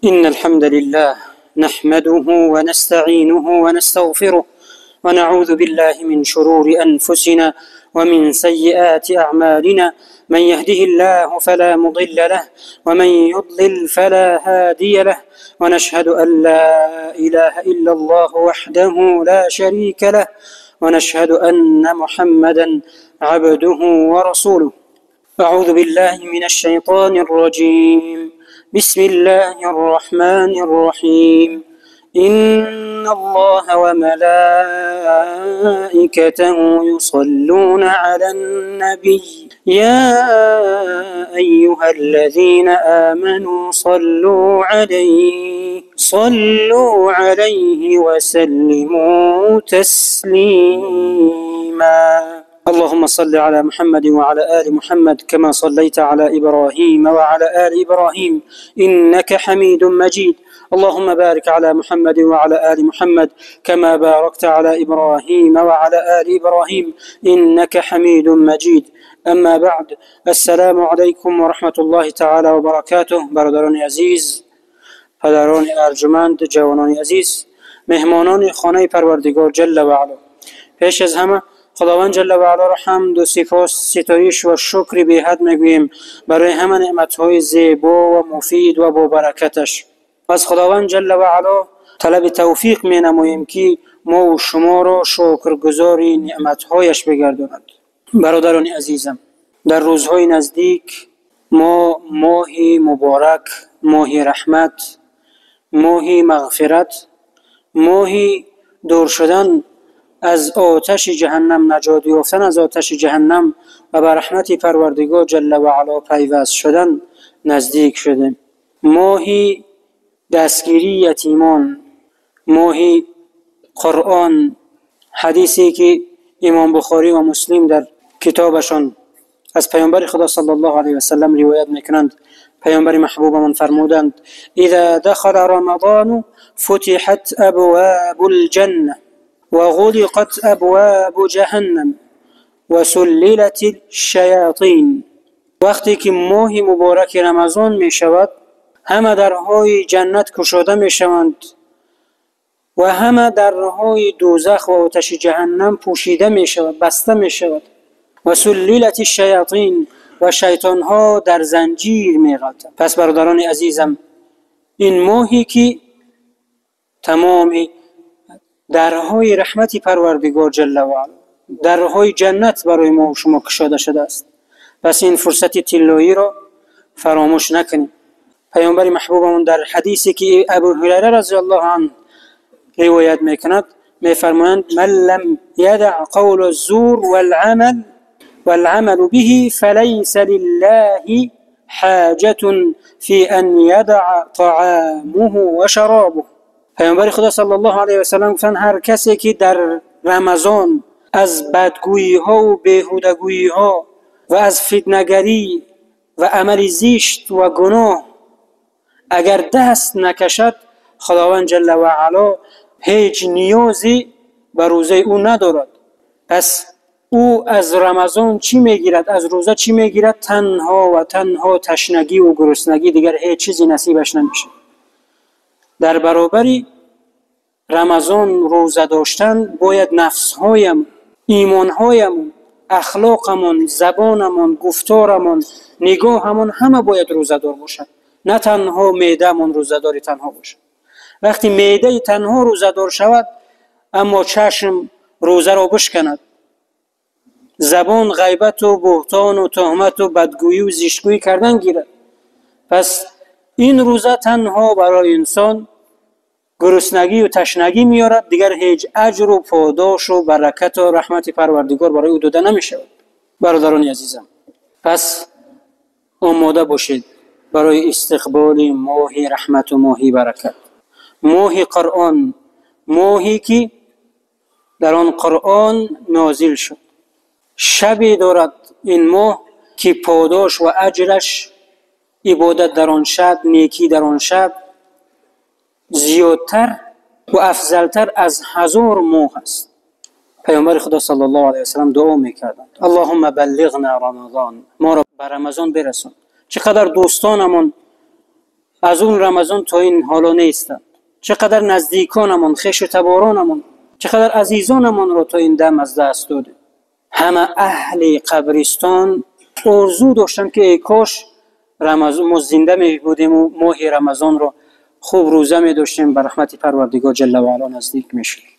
إن الحمد لله نحمده ونستعينه ونستغفره ونعوذ بالله من شرور أنفسنا ومن سيئات أعمالنا. من يهده الله فلا مضل له ومن يضلل فلا هادي له، ونشهد أن لا إله إلا الله وحده لا شريك له، ونشهد أن محمدا عبده ورسوله. أعوذ بالله من الشيطان الرجيم. بسم الله الرحمن الرحيم. إن الله وملائكته يصلون على النبي يا أيها الذين آمنوا صلوا عليه وسلموا تسليما. اللهم صل على محمد وعلى آل محمد كما صليت على إبراهيم وعلى آل إبراهيم إنك حميد مجيد. اللهم بارك على محمد وعلى آل محمد كما باركت على إبراهيم وعلى آل إبراهيم إنك حميد مجيد. أما بعد، السلام عليكم ورحمة الله تعالى وبركاته. برادران عزیز، پدران ارجمند، جوانان عزیز، مهمانان خانه پروردگار جل و علا، پیش از همه خداوند جل و علا را حمد و سپاس، ستایش و شکر بی حد میگوییم برای همه نعمت‌های زیبا و مفید و با برکتش. از خداوند جل و علا طلب توفیق می نماییم که ما و شما را شکرگزاری نعمت‌هایش بگرداند. برادران عزیزم، در روزهای نزدیک ما ماهی مبارک، ماهی رحمت، ماهی مغفرت، ماهی دور شدن از آتش جهنم، نجات یافتن از آتش جهنم و بر رحمت پروردگار جل و علا پیوست شدن نزدیک شدیم. ماهی دستگیری یتیمان، ماهی قرآن، حدیثی که امام بخاری و مسلم در کتابشان از پیامبر خدا صلی الله علیه و سلم روایت میکنند. پیامبر محبوب من فرمودند: اذا دخل رمضان فتحت ابواب الجنه وغلقت ابواب جهنم وسللت الشیاطین. وقتی که ماه مبارک رمضان می شود، همه درهای جنت گشوده می شوند و همه درهای دوزخ و آتش جهنم پوشیده می شود، بسته می شود. و سللت الشیاطین، و شیطان ها در زنجیر می غلطند. پس برادران عزیزم، این ماهی که تمام درهای رحمت پروردگار جل و علا، درهای جنت برای ما و شما گشاده شده است. پس این فرصت طلایی را فراموش نکنیم. پیامبر محبوبمون در حدیثی که ابو هریره رضی الله عنه روایت میکند میفرمایند: من لم یدع قول الزور والعمل به فلیس لله حاجة فی ان یدع طعامه و شرابه. پیامبر خدا صلی الله علیه و سلم گفتند هر کسی که در رمضان از بدگویی ها و بیهودگویی ها و از فتنه‌گری و عمل زشت و گناه اگر دست نکشد، خداوند جل و علا هیچ نیازی به روزه او ندارد. پس او از رمضان چی میگیرد؟ از روزه چی میگیرد؟ تنها و تنها تشنگی و گرسنگی، دیگر هیچ چیزی نصیبش نمیشه. در برابر رمضان روزه داشتن باید نفسهایم، ایمانهایم، اخلاقمون، زبانمون، گفتارمون، نگاهمون همه باید روزه دار باشد. نه تنها معده‌مون روزه داری تنها باشد. وقتی معده تنها روزه دار شود اما چشم روزه را بشکند، زبان غیبت و بهتان و تهمت و بدگویی و زشتگویی کردن گیرد، پس این روزه تنها برای انسان گرسنگی و تشنگی میارد، دیگر هیچ اجر و پاداش و برکت و رحمت پروردگار برای او داده نمیشود. برادران عزیزم، پس آماده باشید برای استقبال ماه رحمت و ماه برکت، ماه قرآن، ماهی که در آن قرآن نازل شد. شبی دارد این ماه که پاداش و اجرش، عبادت در آن شب، نیکی در آن شب زیادتر و افضلتر از 1000 ماه است. پیامبر خدا صلی الله علیه و سلم دعا میکردند: اللهم بلغنا رمضان، ما را به رمضان برسان. چقدر دوستانمون از اون رمضان تا این حالا نیستند. چقدر نزدیکانمون، خویش و تبارانمون، چقدر عزیزانمون رو تا این دم از دست داده. همه اهل قبرستان آرزو داشتن که ای کاش رمضان ما زنده می بودیم و ماه رمضان رو خوب روزه می داشتیم، به رحمت پروردگار جل و علا نزدیک می شدیم.